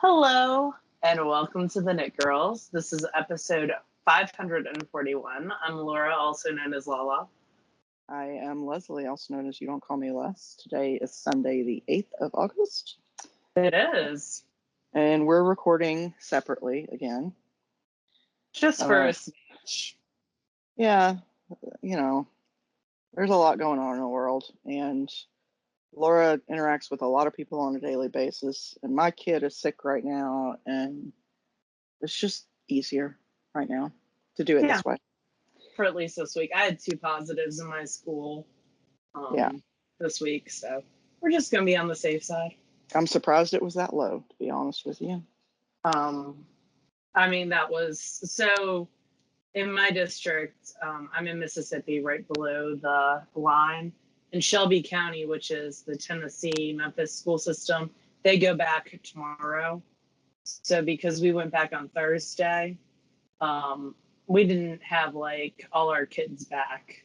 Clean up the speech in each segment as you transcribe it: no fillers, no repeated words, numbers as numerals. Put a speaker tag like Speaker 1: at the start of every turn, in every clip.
Speaker 1: Hello and welcome to the Knit Girls. This is episode 541. I'm Laura, also known as Lala.
Speaker 2: I am Leslie, also known as You Don't Call Me Les. Today is Sunday, the 8th of August.
Speaker 1: It is.
Speaker 2: And we're recording separately again.
Speaker 1: Just for a smidge.
Speaker 2: Yeah, there's a lot going on in the world. And Laura interacts with a lot of people on a daily basis. And my kid is sick right now. And it's just easier right now to do it this way.
Speaker 1: For at least this week. I had 2 positives in my school this week. So we're just going to be on the safe side.
Speaker 2: I'm surprised it was that low, to be honest with you.
Speaker 1: That was so in my district. I'm in Mississippi, right below the line. In Shelby County, which is the Tennessee Memphis school system, they go back tomorrow. So because we went back on Thursday, we didn't have all our kids back.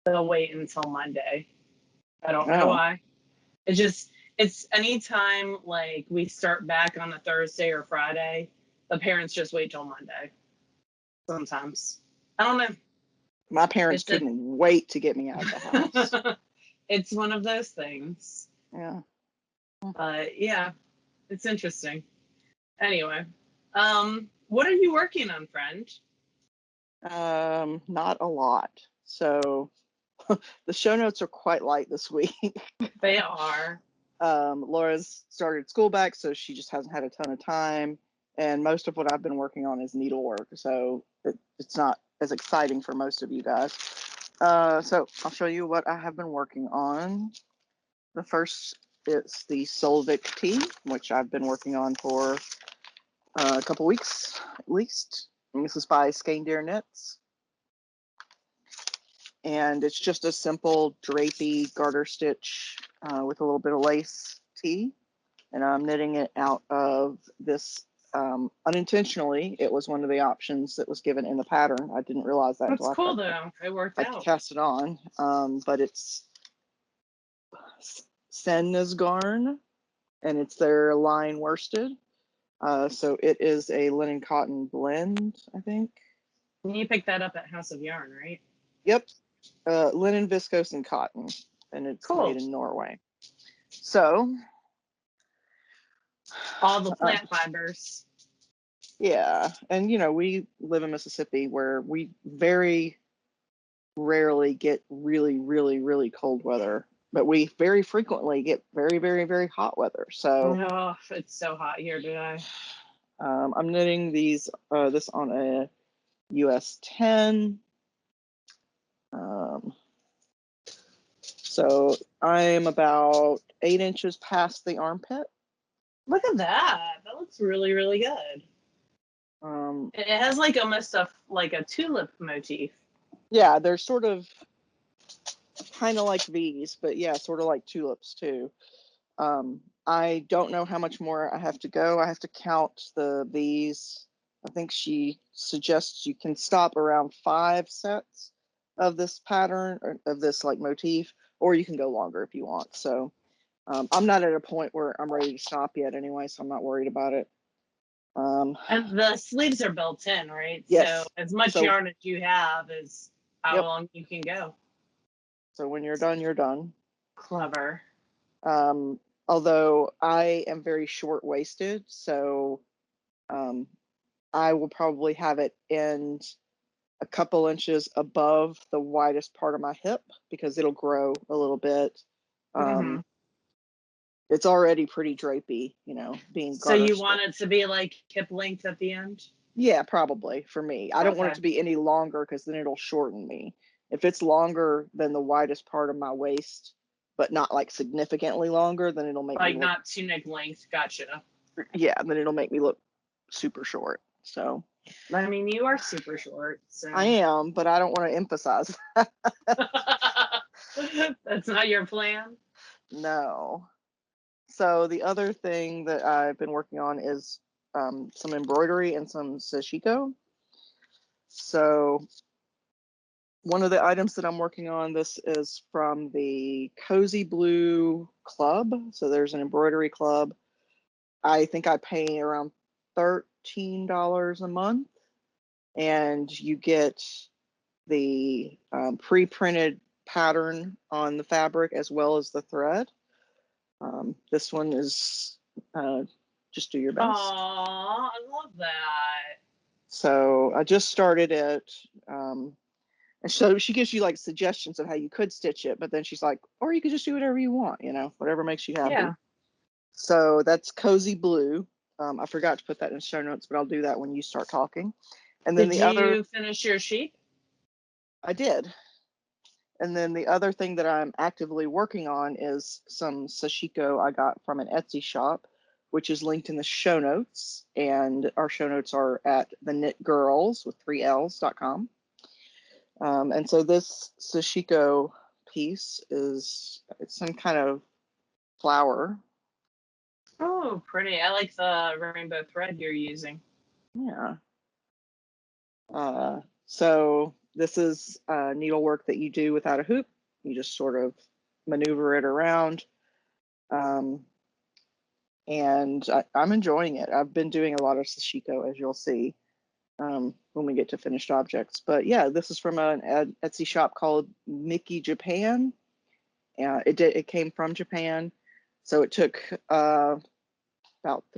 Speaker 1: They'll wait until Monday. I don't know why. It's anytime we start back on a Thursday or Friday, the parents just wait till Monday. Sometimes. I don't know.
Speaker 2: My parents couldn't wait to get me out of the house.
Speaker 1: It's one of those things.
Speaker 2: Yeah.
Speaker 1: But yeah, it's interesting. Anyway, what are you working on, friend?
Speaker 2: Not a lot. So the show notes are quite light this week.
Speaker 1: They are.
Speaker 2: Laura's started school back, so she just hasn't had a ton of time. And most of what I've been working on is needlework, so it's not as exciting for most of you guys. So I'll show you what I have been working on. The first is the Solvik tee, which I've been working on for a couple weeks at least. And this is by Skein Knits. And it's just a simple drapey garter stitch with a little bit of lace tee. And I'm knitting it out of this, unintentionally, it was one of the options that was given in the pattern. I didn't realize that.
Speaker 1: That's cool though, it worked out.
Speaker 2: I cast it on, but it's Senna's garn, and it's their line worsted. So it is a linen cotton blend, I think.
Speaker 1: You picked that up at House of Yarn, right?
Speaker 2: Yep. Linen, viscose, and cotton, and it's made in Norway. So
Speaker 1: all the plant fibers.
Speaker 2: Yeah, and we live in Mississippi where we very rarely get really, really, really cold weather, but we very frequently get very, very, very hot weather. So
Speaker 1: it's so hot here today.
Speaker 2: I'm knitting this on a US 10. So I am about 8 inches past the armpit.
Speaker 1: Look at that. That looks really, really good. It has almost a tulip motif.
Speaker 2: Yeah, they're sort of kind of like V's, but yeah, sort of like tulips too. I don't know how much more I have to go. I have to count the V's. I think she suggests you can stop around 5 sets of this pattern, or of this motif, or you can go longer if you want. So I'm not at a point where I'm ready to stop yet anyway, so I'm not worried about it.
Speaker 1: And the sleeves are built in, right?
Speaker 2: Yes.
Speaker 1: So as much yarn as you have is how long you can go.
Speaker 2: So when you're done, you're done.
Speaker 1: Clever.
Speaker 2: Although I am very short-waisted, so I will probably have it end a couple inches above the widest part of my hip because it'll grow a little bit. It's already pretty drapey, being
Speaker 1: so you want it to be hip length at the end?
Speaker 2: Yeah, probably for me. I don't want it to be any longer because then it'll shorten me. If it's longer than the widest part of my waist, but not significantly longer, then it'll make me look,
Speaker 1: not tunic length. Gotcha.
Speaker 2: Yeah, then it'll make me look super short. So
Speaker 1: you are super short. So
Speaker 2: I am, but I don't want to emphasize that.
Speaker 1: That's not your plan?
Speaker 2: No. So the other thing that I've been working on is some embroidery and some sashiko. So one of the items that I'm working on, this is from the Cozy Blue Club. So there's an embroidery club I think I pay around $13 a month, and you get the pre-printed pattern on the fabric as well as the thread. This one is just do your best.
Speaker 1: Aw, I love that.
Speaker 2: So I just started it. And so she gives you like suggestions of how you could stitch it, but then she's like, or you could just do whatever you want, whatever makes you happy.
Speaker 1: Yeah.
Speaker 2: So that's Cozy Blue. I forgot to put that in show notes, but I'll do that when you start talking. And then
Speaker 1: Did you finish your sheet?
Speaker 2: I did. And then the other thing that I'm actively working on is some sashiko I got from an Etsy shop, which is linked in the show notes. And our show notes are at TheKnitGirlls with 3Ls.com. And so this sashiko piece it's some kind of flower.
Speaker 1: Oh, pretty. I like the rainbow thread you're using.
Speaker 2: Yeah. So this is needlework that you do without a hoop. You just sort of maneuver it around. And I'm enjoying it. I've been doing a lot of sashiko, as you'll see when we get to finished objects. But yeah, this is from an Etsy shop called Mickey Japan. It came from Japan, so it took about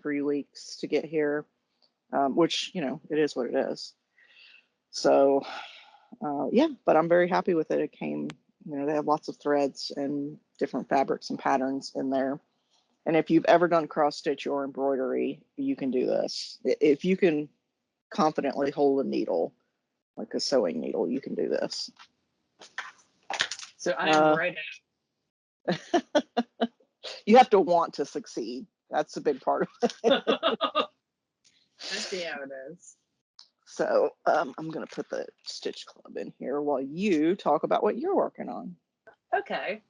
Speaker 2: 3 weeks to get here, which it is what it is. So yeah, but I'm very happy with it. It came, they have lots of threads and different fabrics and patterns in there. And if you've ever done cross stitch or embroidery, you can do this. If you can confidently hold a needle, like a sewing needle, you can do this.
Speaker 1: So I am right
Speaker 2: at. You have to want to succeed. That's a big part of it.
Speaker 1: I see how it is.
Speaker 2: So I'm going to put the Stitch Club in here while you talk about what you're working on.
Speaker 1: Okay.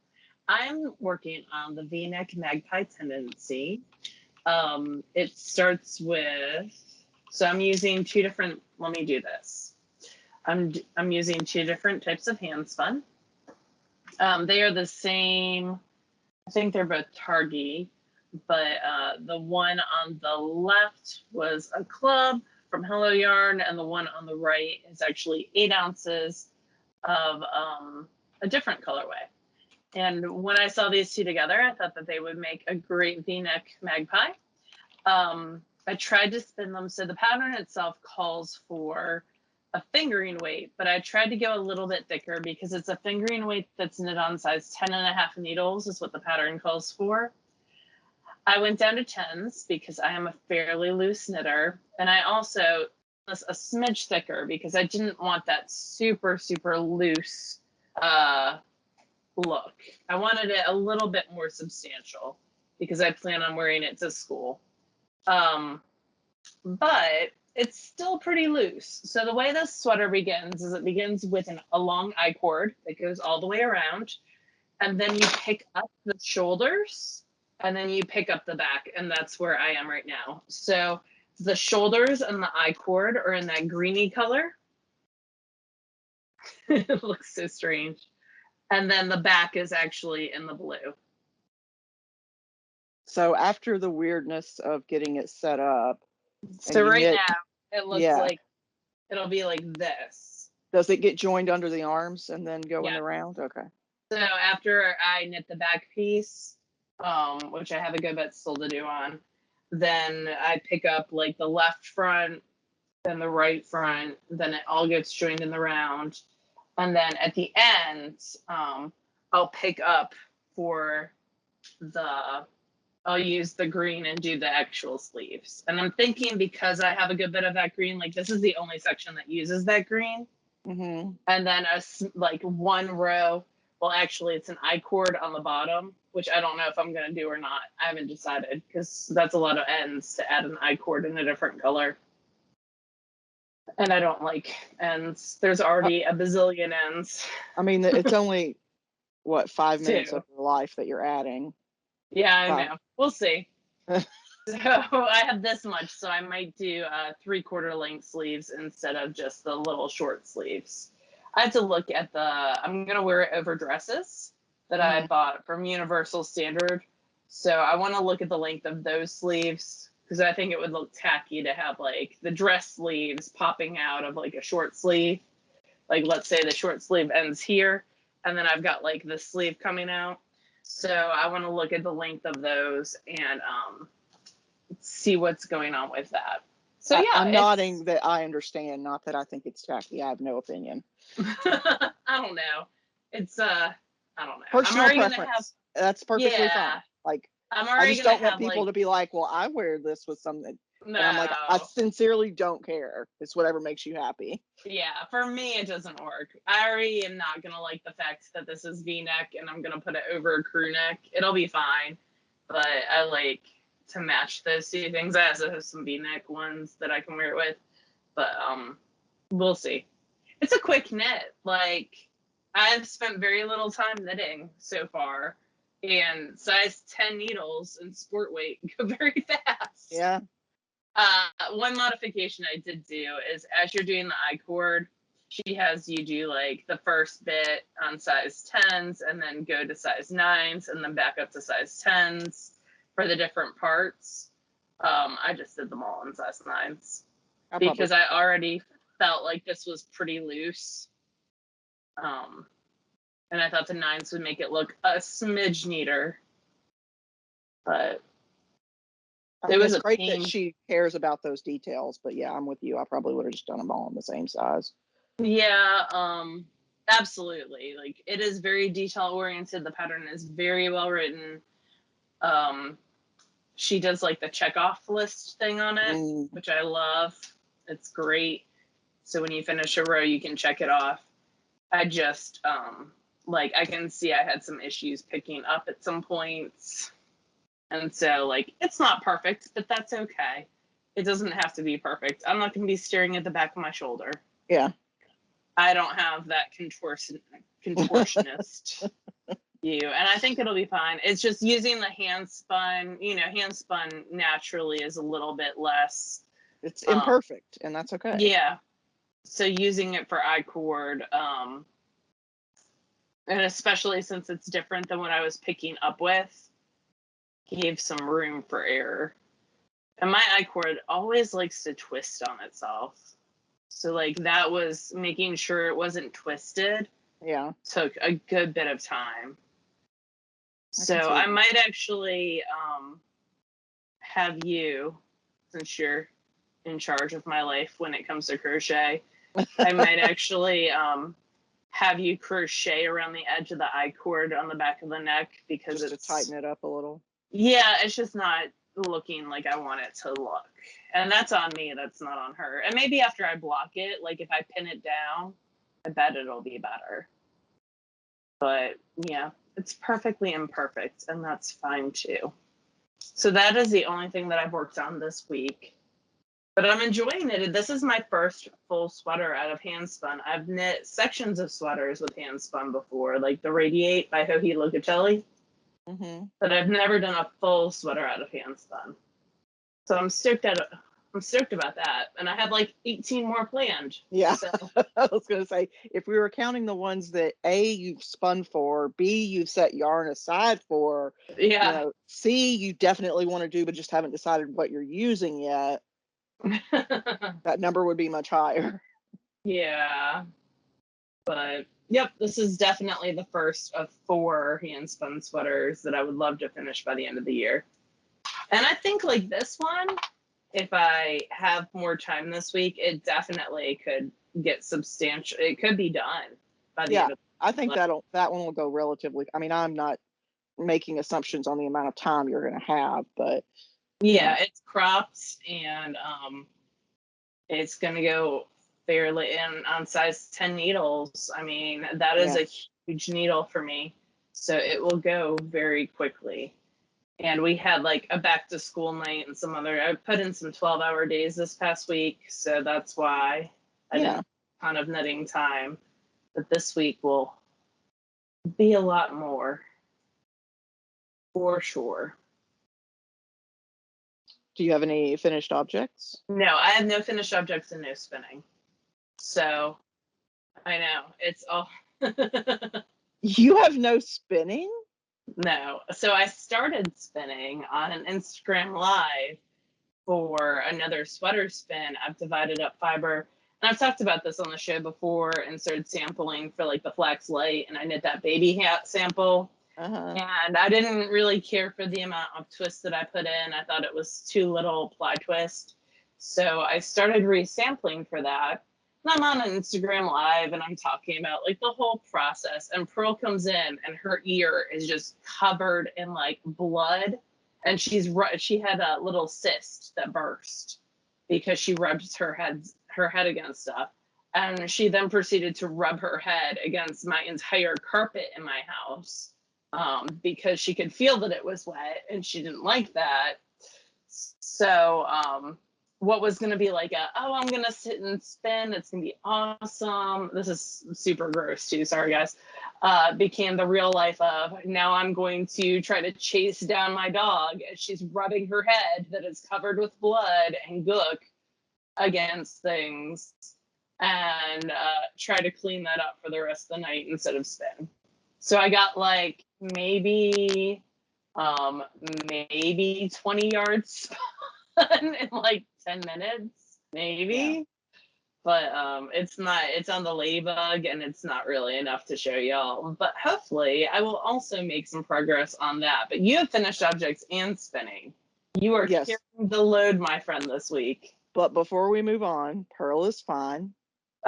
Speaker 1: I'm working on the V-neck Magpie tendency. It starts with, so I'm using two different, let me do this. I'm using two different types of hand spun. They are the same, I think they're both Targi, but the one on the left was a club from Hello Yarn, and the one on the right is actually 8 ounces of a different colorway. And when I saw these two together, I thought that they would make a great V-neck magpie. I tried to spin them. So the pattern itself calls for a fingering weight, but I tried to go a little bit thicker because it's a fingering weight that's knit on size 10.5 needles is what the pattern calls for. I went down to 10s because I am a fairly loose knitter. And I also was a smidge thicker because I didn't want that super, super loose look. I wanted it a little bit more substantial because I plan on wearing it to school. But it's still pretty loose. So the way this sweater begins is it begins with a long I cord that goes all the way around, and then you pick up the shoulders, and then you pick up the back, and that's where I am right now. So the shoulders and the I cord are in that greeny color. It looks so strange. And then the back is actually in the blue.
Speaker 2: So after the weirdness of getting it set up.
Speaker 1: So right now it looks like it'll be like this.
Speaker 2: Does it get joined under the arms and then go in the round? Okay.
Speaker 1: So after I knit the back piece, which I have a good bit still to do on, then I pick up like the left front, then the right front, then it all gets joined in the round. And then at the end, I'll pick up for I'll use the green and do the actual sleeves. And I'm thinking because I have a good bit of that green, like this is the only section that uses that green.
Speaker 2: Mm-hmm.
Speaker 1: And then like one row, well, actually it's an I cord on the bottom, which I don't know if I'm going to do or not. I haven't decided because that's a lot of ends to add an I cord in a different color. And I don't like ends. There's already a bazillion ends.
Speaker 2: I mean, it's only, what, 5 minutes of your life that you're adding.
Speaker 1: Yeah, I know. We'll see. So I have this much, so I might do 3/4 length sleeves instead of just the little short sleeves. I have to look at I'm going to wear it over dresses that I bought from Universal Standard. So I want to look at the length of those sleeves because I think it would look tacky to have like the dress sleeves popping out of like a short sleeve. Like let's say the short sleeve ends here and then I've got like the sleeve coming out. So I want to look at the length of those and see what's going on with that. So yeah,
Speaker 2: I'm nodding that I understand, not that I think it's tacky. I have no opinion.
Speaker 1: I don't know. It's I don't know.
Speaker 2: Personal preference. That's perfectly fine. Like I just don't want people to be like, well, I wear this with something.
Speaker 1: No.
Speaker 2: And I'm like, I sincerely don't care. It's whatever makes you happy.
Speaker 1: Yeah, for me, it doesn't work. I already am not going to like the fact that this is V-neck and I'm going to put it over a crew neck. It'll be fine. But I like to match those two things. I also have some V-neck ones that I can wear it with. But we'll see. It's a quick knit. Like, I've spent very little time knitting so far. And size 10 needles and sport weight go very fast.
Speaker 2: Yeah.
Speaker 1: One modification I did do is as you're doing the I-cord, she has you do like the first bit on size 10s and then go to size 9s and then back up to size 10s for the different parts. I just did them all in size 9s because I already felt like this was pretty loose. And I thought the 9s would make it look a smidge neater. But
Speaker 2: it was great that she cares about those details, but yeah, I'm with you. I probably would have just done them all in the same size.
Speaker 1: Yeah, absolutely. Like it is very detail oriented. The pattern is very well written. She does like the check off list thing on it, which I love. It's great. So when you finish a row, you can check it off. I just like I can see I had some issues picking up at some points. And so, like, it's not perfect, but that's okay. It doesn't have to be perfect. I'm not going to be staring at the back of my shoulder.
Speaker 2: Yeah.
Speaker 1: I don't have that contortionist view, and I think it'll be fine. It's just using the hand spun, hand spun naturally is a little bit less.
Speaker 2: It's imperfect, and that's okay.
Speaker 1: Yeah. So using it for I-cord, and especially since it's different than what I was picking up with, gave some room for error. And my I-cord always likes to twist on itself. So like that was making sure it wasn't twisted.
Speaker 2: Yeah.
Speaker 1: Took a good bit of time. So I might actually have you, since you're in charge of my life when it comes to crochet, I might actually have you crochet around the edge of the I-cord on the back of the neck because
Speaker 2: just
Speaker 1: it's
Speaker 2: to tighten it up a little.
Speaker 1: Yeah, it's just not looking like I want it to look. And that's on me, that's not on her. And maybe after I block it, like if I pin it down, I bet it'll be better. But yeah, it's perfectly imperfect, and that's fine too. So that is the only thing that I've worked on this week. But I'm enjoying it. This is my first full sweater out of hand spun. I've knit sections of sweaters with hand spun before, like the Radiate by Joji Locatelli. But I've never done a full sweater out of hand spun. So I'm stoked about that. And I have like 18 more planned.
Speaker 2: Yeah.
Speaker 1: So.
Speaker 2: I was going to say, if we were counting the ones that A, you've spun for, B, you've set yarn aside for,
Speaker 1: yeah.
Speaker 2: C, you definitely want to do, but just haven't decided what you're using yet, that number would be much higher.
Speaker 1: Yeah. But yep, this is definitely the first of 4 hand spun sweaters that I would love to finish by the end of the year. And I think like this one, if I have more time this week, it definitely could get substantial. It could be done by the end of the
Speaker 2: I think that one will go relatively. I mean, I'm not making assumptions on the amount of time you're going to have, but
Speaker 1: yeah, it's cropped and it's going to go fairly in on size 10 needles. I mean, that is a huge needle for me. So it will go very quickly. And we had like a back to school night and I put in some 12-hour days this past week. So that's why I didn't have a ton of knitting time. But this week will be a lot more for sure.
Speaker 2: Do you have any finished objects?
Speaker 1: No, I have no finished objects and no spinning. So I know it's all.
Speaker 2: You have no spinning?
Speaker 1: No. So I started spinning on an Instagram Live for another sweater spin. I've divided up fiber. And I've talked about this on the show before and started sampling for like the flax light. And I knit that baby hat sample.
Speaker 2: Uh-huh.
Speaker 1: And I didn't really care for the amount of twist that I put in. I thought it was too little ply twist. So I started resampling for that. And I'm on an Instagram Live and I'm talking about like the whole process. And Pearl comes in and her ear is just covered in like blood. And she had a little cyst that burst because she rubbed her head against stuff. And she then proceeded to rub her head against my entire carpet in my house, because she could feel that it was wet and she didn't like that. So what was going to be like I'm going to sit and spin, it's going to be awesome, this is super gross too, sorry guys, became the real life of now I'm going to try to chase down my dog as she's rubbing her head that is covered with blood and gook against things, and try to clean that up for the rest of the night instead of spin. So I got like maybe 20 yards spun in like 10 minutes, maybe. Yeah. But it's on the ladybug and it's not really enough to show y'all. But hopefully I will also make some progress on that. But you have finished objects and spinning. You are carrying the load, my friend, this week.
Speaker 2: But before we move on, Pearl is fine.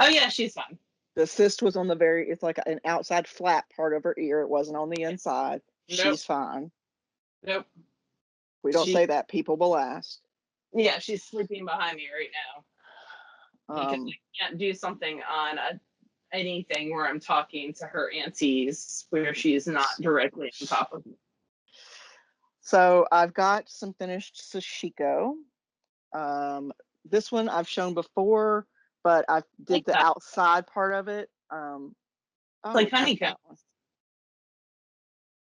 Speaker 1: Oh yeah, she's fine.
Speaker 2: The cyst was on it's like an outside flat part of her ear. It wasn't on the inside. Nope. She's fine.
Speaker 1: Nope.
Speaker 2: We don't say that, people will ask.
Speaker 1: Yeah, she's sleeping behind me right now. Because I can't do something on anything where I'm talking to her aunties where she's not directly on top of me.
Speaker 2: So I've got some finished sashiko. This one I've shown before, but I did the outside part of it.
Speaker 1: Like honeycomb.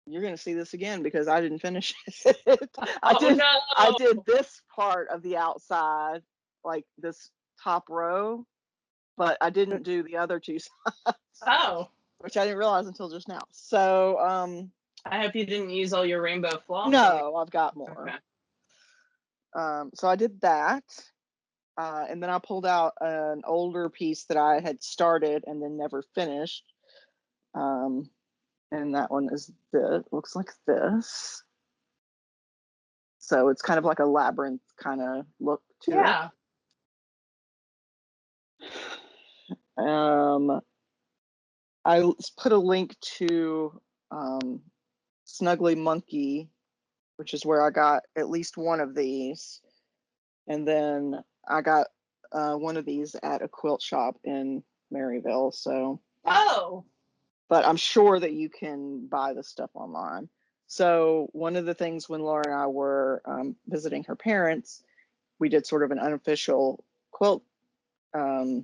Speaker 2: You're going to see this again because I didn't finish it. I did this part of the outside, like this top row, but I didn't do the other two sides.
Speaker 1: Oh.
Speaker 2: Which I didn't realize until just now. So
Speaker 1: I hope you didn't use all your rainbow floss.
Speaker 2: No, I've got more. Okay. So I did that. And then I pulled out an older piece that I had started and then never finished. And that one looks like this. So it's kind of like a labyrinth kind of look to it. I put a link to Snuggly Monkey, which is where I got at least one of these. And then I got one of these at a quilt shop in Maryville. So.
Speaker 1: Oh.
Speaker 2: But I'm sure that you can buy the stuff online. So one of the things when Laura and I were visiting her parents, we did sort of an unofficial quilt
Speaker 1: a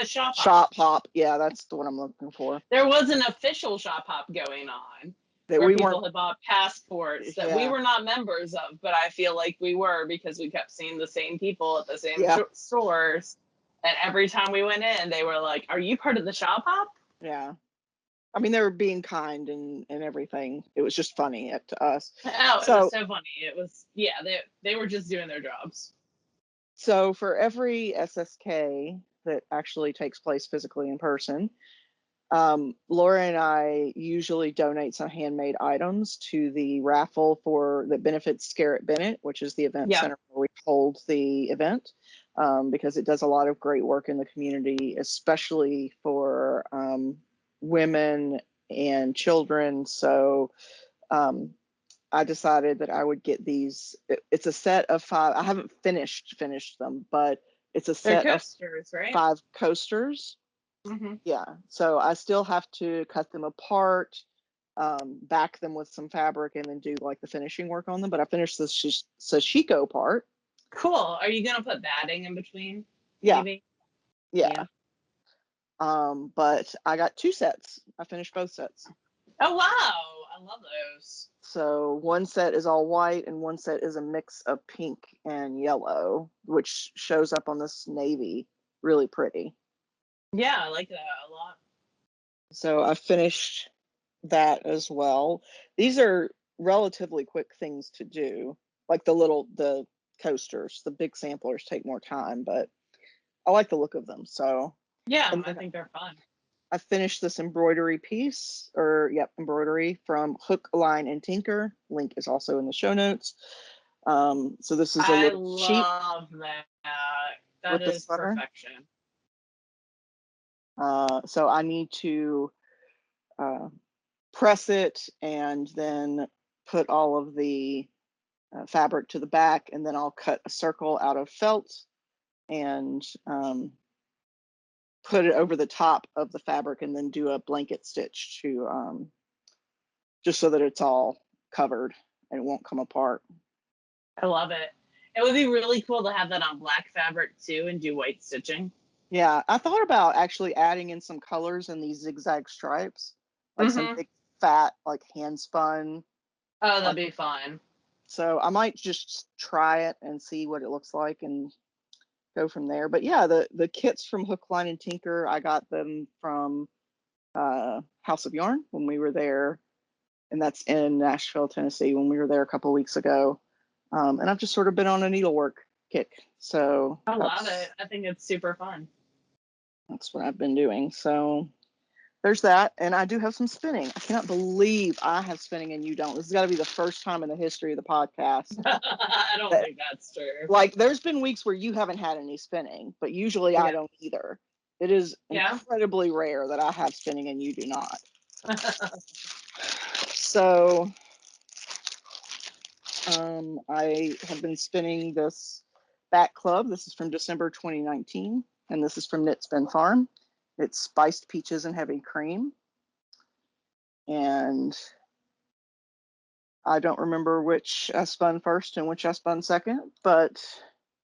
Speaker 2: shop hop. Yeah, that's the one I'm looking for.
Speaker 1: There was an official shop hop going on that where people had bought passports that we were not members of, but I feel like we were because we kept seeing the same people at the same stores. And every time we went in, they were like, "Are you part of the shop hop?"
Speaker 2: Yeah. I mean, they were being kind and everything. It was just funny to us.
Speaker 1: Oh, it was so funny. It was, yeah, they were just doing their jobs.
Speaker 2: So for every SSK that actually takes place physically in person, Laura and I usually donate some handmade items to the raffle that benefits Scarrett Bennett, which is the event center where we hold the event, because it does a lot of great work in the community, especially for women and children. So I decided that I would get these. It's a set of 5. I haven't finished them, but it's a set
Speaker 1: coasters,
Speaker 2: of
Speaker 1: right?
Speaker 2: 5 coasters. Mm-hmm. Yeah. So I still have to cut them apart, back them with some fabric, and then do like the finishing work on them. But I finished the sashiko part.
Speaker 1: Cool. Are you gonna put batting in between?
Speaker 2: Yeah.
Speaker 1: Maybe?
Speaker 2: Yeah. But I got 2 sets. I finished both sets.
Speaker 1: Oh wow, I love those.
Speaker 2: So one set is all white and one set is a mix of pink and yellow, which shows up on this navy. Really pretty.
Speaker 1: Yeah, I like that a lot.
Speaker 2: So I finished that as well. These are relatively quick things to do, like the coasters. The big samplers take more time, but I like the look of them. So,
Speaker 1: Yeah,
Speaker 2: and
Speaker 1: I
Speaker 2: then
Speaker 1: think they're fun.
Speaker 2: I finished this embroidery piece, embroidery from Hook, Line, and Tinker. Link is also in the show notes. So this is a
Speaker 1: I
Speaker 2: little sheep
Speaker 1: love that. That
Speaker 2: with the
Speaker 1: is
Speaker 2: sweater.
Speaker 1: perfection.
Speaker 2: So I need to press it and then put all of the fabric to the back, and then I'll cut a circle out of felt and put it over the top of the fabric, and then do a blanket stitch to just so that it's all covered and it won't come apart.
Speaker 1: I love it. It would be really cool to have that on black fabric too and do white stitching.
Speaker 2: Yeah, I thought about actually adding in some colors in these zigzag stripes, like some big fat, like hand spun.
Speaker 1: Oh, that'd be fun.
Speaker 2: So I might just try it and see what it looks like and go from there. But yeah, the kits from Hook, Line, and Tinker, I got them from House of Yarn when we were there, and that's in Nashville, Tennessee, when we were there a couple of weeks ago. And I've just sort of been on a needlework kick. So
Speaker 1: I love it. I think it's super fun.
Speaker 2: That's what I've been doing. So there's that. And I do have some spinning. I cannot believe I have spinning and you don't. This has got to be the first time in the history of the podcast.
Speaker 1: I don't think that's true.
Speaker 2: Like, there's been weeks where you haven't had any spinning, but usually I don't either. It is incredibly rare that I have spinning and you do not. So I have been spinning this back club. This is from December 2019, and this is from Knit Spin Farm. It's spiced peaches and heavy cream. And I don't remember which I spun first and which I spun second, but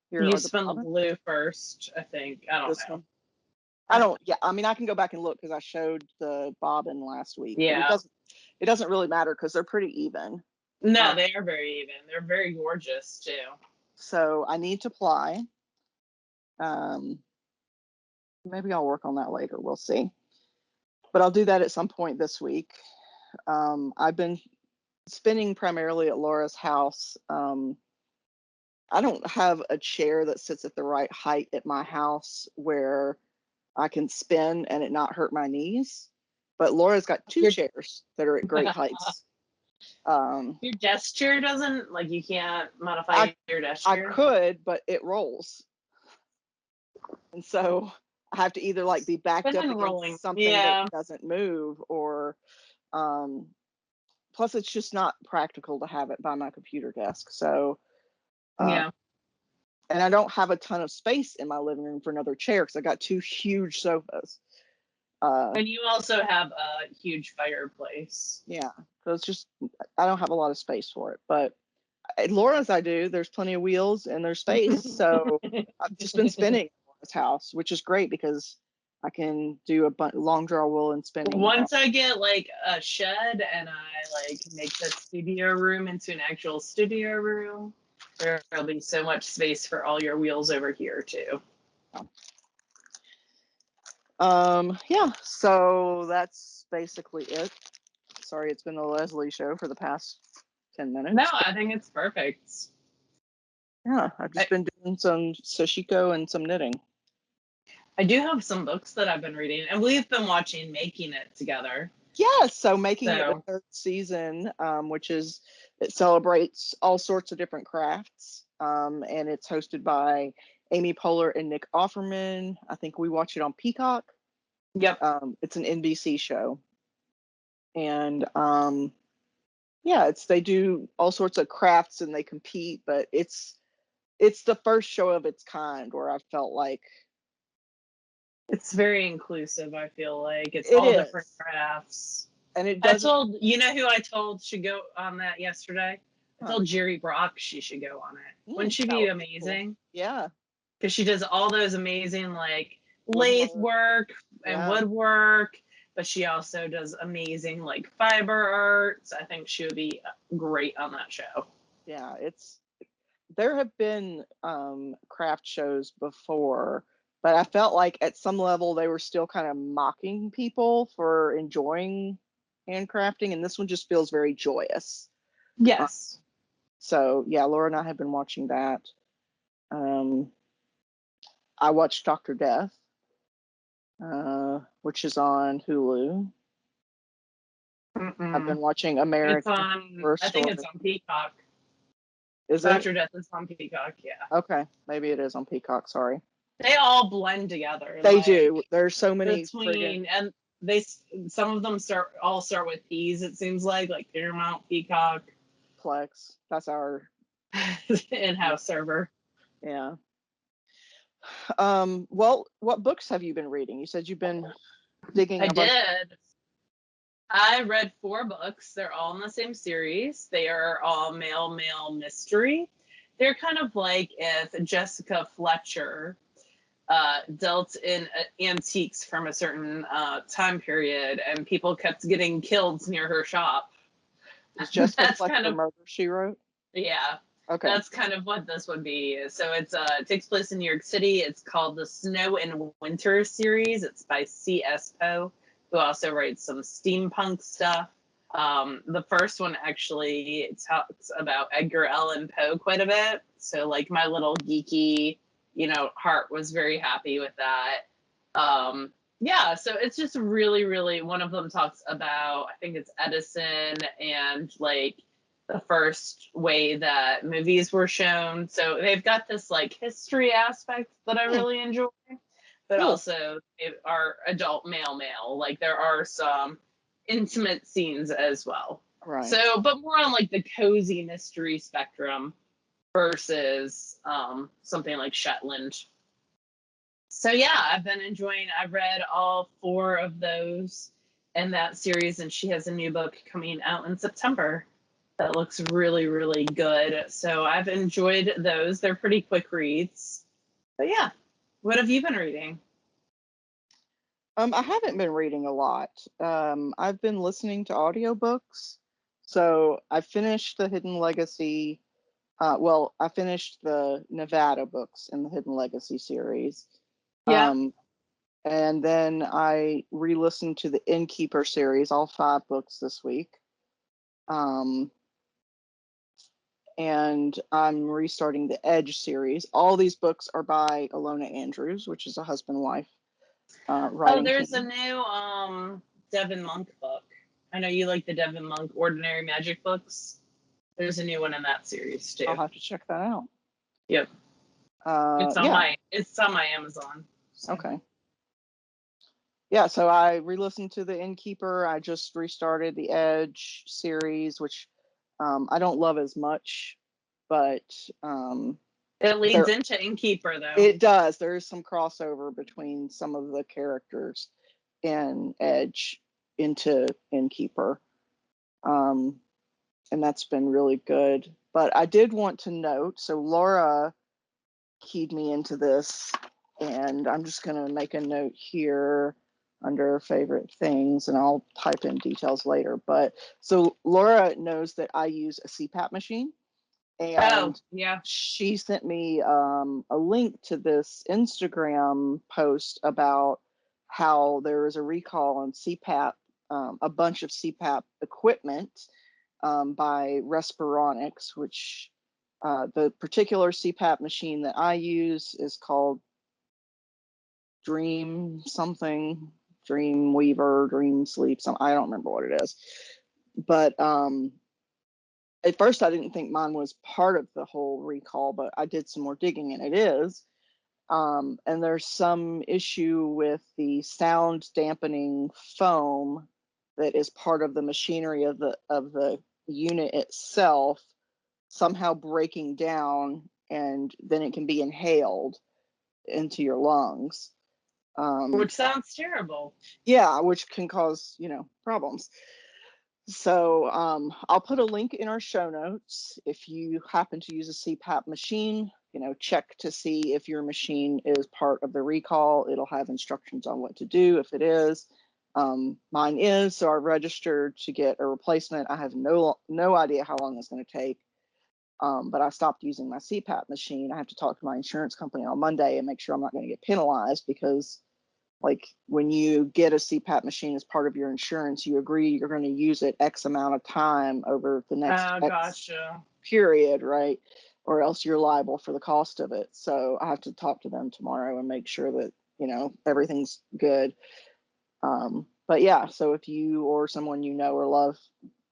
Speaker 2: here
Speaker 1: you
Speaker 2: are
Speaker 1: spun the blue first, I think. I don't know.
Speaker 2: One. I don't. Yeah, I mean, I can go back and look because I showed the bobbin last week.
Speaker 1: Yeah.
Speaker 2: But it doesn't really matter because they're pretty even.
Speaker 1: No, they are very even. They're very gorgeous too.
Speaker 2: So I need to ply. Maybe I'll work on that later. We'll see. But I'll do that at some point this week. I've been spinning primarily at Laura's house. I don't have a chair that sits at the right height at my house where I can spin and it not hurt my knees. But Laura's got two chairs that are at great heights.
Speaker 1: Your desk chair doesn't, like, you can't modify your desk chair?
Speaker 2: I could, but it rolls. And so I have to either like be backed up against something that doesn't move, or plus it's just not practical to have it by my computer desk. So and I don't have a ton of space in my living room for another chair because I got two huge sofas.
Speaker 1: And you also have a huge fireplace.
Speaker 2: Yeah, so it's just, I don't have a lot of space for it. But at Laura's I do. There's plenty of wheels and there's space. So I've just been spinning at Laura's house, which is great because I can do a long draw wool and spinning.
Speaker 1: Once I get like a shed and I like make the studio room into an actual studio room, there'll be so much space for all your wheels over here too.
Speaker 2: Yeah, so that's basically it. Sorry, it's been the Leslie show for the past 10 minutes.
Speaker 1: No, I think it's perfect.
Speaker 2: Yeah, I've just been doing some sashiko and some knitting.
Speaker 1: I do have some books that I've been reading, and we've been watching Making It together.
Speaker 2: Yes, so Making It the third season, which is, it celebrates all sorts of different crafts, and it's hosted by Amy Poehler and Nick Offerman. I think we watch it on Peacock.
Speaker 1: Yep.
Speaker 2: It's an NBC show, and yeah, they do all sorts of crafts and they compete, but it's the first show of its kind where I felt like
Speaker 1: it's very inclusive. I feel like it's all different crafts. And it does. You know who I told should go on that yesterday? I told Jerry Brock she should go on it. Wouldn't she be amazing?
Speaker 2: Cool. Yeah.
Speaker 1: Because she does all those amazing like lathe work and woodwork, but she also does amazing like fiber arts. I think she would be great on that show.
Speaker 2: Yeah, there have been craft shows before, but I felt like at some level they were still kind of mocking people for enjoying handcrafting, and this one just feels very joyous.
Speaker 1: Yes.
Speaker 2: So yeah, Laura and I have been watching that. I watched Dr. Death, which is on Hulu. I've been watching
Speaker 1: It's
Speaker 2: American
Speaker 1: on,
Speaker 2: Horror
Speaker 1: I think
Speaker 2: Story.
Speaker 1: it's on Peacock.
Speaker 2: Is it?
Speaker 1: Dr. Death is on Peacock, yeah.
Speaker 2: Okay, maybe it is on Peacock. Sorry.
Speaker 1: They all blend together.
Speaker 2: They
Speaker 1: like,
Speaker 2: do. There's so many
Speaker 1: between, and they, some of them start with P's, it seems like Paramount, Peacock,
Speaker 2: Plex. That's our
Speaker 1: in-house server.
Speaker 2: yeah. Well, what books have you been reading? You said you've been digging
Speaker 1: I
Speaker 2: a bunch.
Speaker 1: did. I read 4 books. They're all in the same series. They are all male mystery. They're kind of like if Jessica Fletcher dealt in antiques from a certain time period, and people kept getting killed near her shop.
Speaker 2: Is Jessica
Speaker 1: That's
Speaker 2: Fletcher
Speaker 1: kind of,
Speaker 2: Murder, She Wrote?
Speaker 1: yeah.
Speaker 2: Okay.
Speaker 1: That's kind of what this would be. So it takes place in New York City. It's called the Snow and Winter series. It's by C.S. Poe, who also writes some steampunk stuff. The first one actually talks about Edgar Allan Poe quite a bit. So like my little geeky, heart was very happy with that. Yeah, so it's just really, really, one of them talks about, I think it's Edison and like the first way that movies were shown. So they've got this like history aspect that I really enjoy, but
Speaker 2: Cool.
Speaker 1: also it are adult male. Like there are some intimate scenes as well.
Speaker 2: Right.
Speaker 1: So, but more on like the cozy mystery spectrum versus something like Shetland. So yeah, I've been enjoying. I've read all 4 of those in that series, and she has a new book coming out in September that looks really, really good. So I've enjoyed those. They're pretty quick reads. But yeah, what have you been reading?
Speaker 2: I haven't been reading a lot. I've been listening to audiobooks. So I finished the Hidden Legacy. Well, I finished the Nevada books in the Hidden Legacy series.
Speaker 1: Yeah.
Speaker 2: And then I re-listened to the Innkeeper series, all 5 books this week. And I'm restarting the Edge series. All these books are by Alona Andrews, which is a husband-wife writing
Speaker 1: There's
Speaker 2: team.
Speaker 1: a new Devin Monk book. I know you like the Devin Monk Ordinary Magic books. There's a new one in that series too.
Speaker 2: I'll have to check that out.
Speaker 1: Yep. It's on my Amazon. So.
Speaker 2: Okay. Yeah, so I re-listened to the Innkeeper. I just restarted the Edge series, which I don't love as much, but
Speaker 1: it leads into Innkeeper though.
Speaker 2: It does. There is some crossover between some of the characters in Edge into Innkeeper. And that's been really good. But I did want to note, so Laura keyed me into this, and I'm just going to make a note here under favorite things, and I'll type in details later. But so Laura knows that I use a CPAP machine, and
Speaker 1: yeah,
Speaker 2: she sent me a link to this Instagram post about how there is a recall on CPAP, a bunch of CPAP equipment by Respironics, which the particular CPAP machine that I use is called Dream something, Dream Weaver, Dream Sleep, I don't remember what it is. But at first I didn't think mine was part of the whole recall, but I did some more digging and it is. And there's some issue with the sound dampening foam that is part of the machinery of the unit itself somehow breaking down, and then it can be inhaled into your lungs.
Speaker 1: Which sounds terrible.
Speaker 2: Yeah, which can cause, problems. So I'll put a link in our show notes. If you happen to use a CPAP machine, check to see if your machine is part of the recall. It'll have instructions on what to do if it is. Mine is, so I registered to get a replacement. I have no idea how long it's going to take. But I stopped using my CPAP machine. I have to talk to my insurance company on Monday and make sure I'm not going to get penalized because like when you get a CPAP machine as part of your insurance, you agree you're going to use it X amount of time over the next X
Speaker 1: Gotcha.
Speaker 2: period, right? Or else you're liable for the cost of it. So I have to talk to them tomorrow and make sure that, you know, everything's good. But yeah, so if you or someone you know or love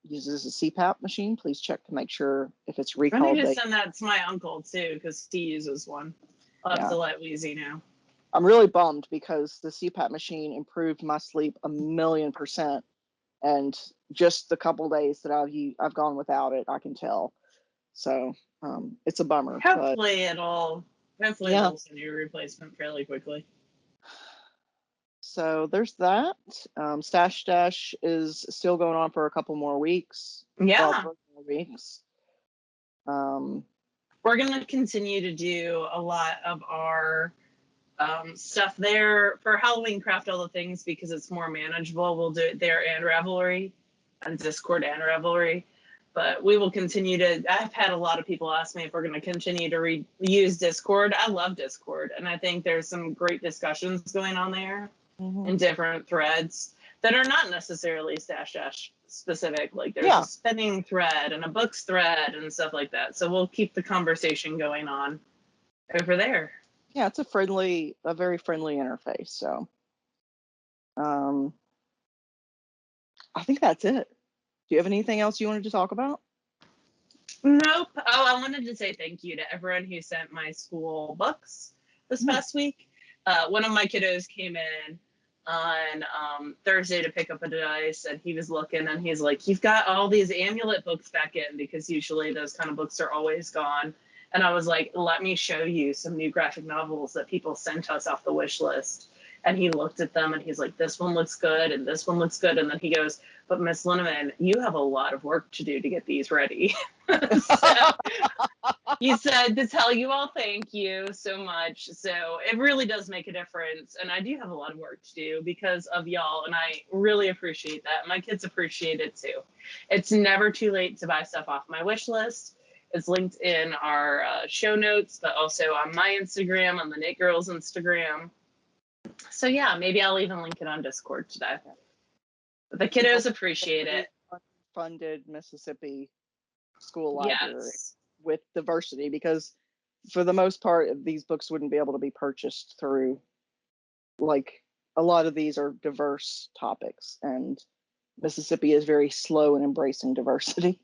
Speaker 2: uses a CPAP machine, please check to make sure if it's
Speaker 1: I need
Speaker 2: recalled.
Speaker 1: to send that to my uncle too, because he uses one. I'll have to let Weezy know.
Speaker 2: I'm really bummed because the CPAP machine improved my sleep 1,000,000%. And just the couple days that I've gone without it, I can tell. So it's a bummer.
Speaker 1: Hopefully it'll send you a replacement fairly quickly.
Speaker 2: So there's that. Stash Dash is still going on for a couple more weeks.
Speaker 1: Yeah.
Speaker 2: Well, 3 more weeks.
Speaker 1: We're going to continue to do a lot of our stuff there for Halloween Craft All the Things because it's more manageable. We'll do it there and Ravelry, and Discord and Ravelry. But we will continue to. I've had a lot of people ask me if we're going to continue to use Discord. I love Discord, and I think there's some great discussions going on there in different threads that are not necessarily Stash Dash specific. Like there's a spinning thread and a books thread and stuff like that. So we'll keep the conversation going on over there.
Speaker 2: Yeah, it's a very friendly interface. So I think that's it. Do you have anything else you wanted to talk about?
Speaker 1: Nope. Oh, I wanted to say thank you to everyone who sent my school books this past week. One of my kiddos came in on Thursday to pick up a dice, and he was looking, and he's like, "You've got all these amulet books back in," because usually those kind of books are always gone. And I was like, "Let me show you some new graphic novels that people sent us off the wish list." And he looked at them and he's like, "This one looks good and this one looks good." And then he goes, "But Miss Linneman, you have a lot of work to do to get these ready." So he said to tell you all thank you so much. So it really does make a difference. And I do have a lot of work to do because of y'all. And I really appreciate that. My kids appreciate it too. It's never too late to buy stuff off my wish list. It's linked in our show notes, but also on my Instagram, on the TheKnitGirll's Instagram. So yeah, maybe I'll even link it on Discord today. But the kiddos appreciate it.
Speaker 2: Funded Mississippi school library with diversity, because for the most part, these books wouldn't be able to be purchased through, like, a lot of these are diverse topics, and Mississippi is very slow in embracing diversity.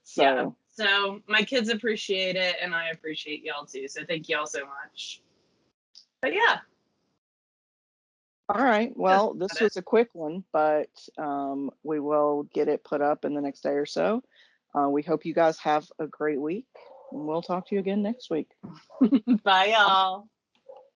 Speaker 1: So my kids appreciate it, and I appreciate y'all too. So thank y'all so much. But yeah.
Speaker 2: All right. Well, this was a quick one, but we will get it put up in the next day or so. We hope you guys have a great week, and we'll talk to you again next week.
Speaker 1: Bye, y'all.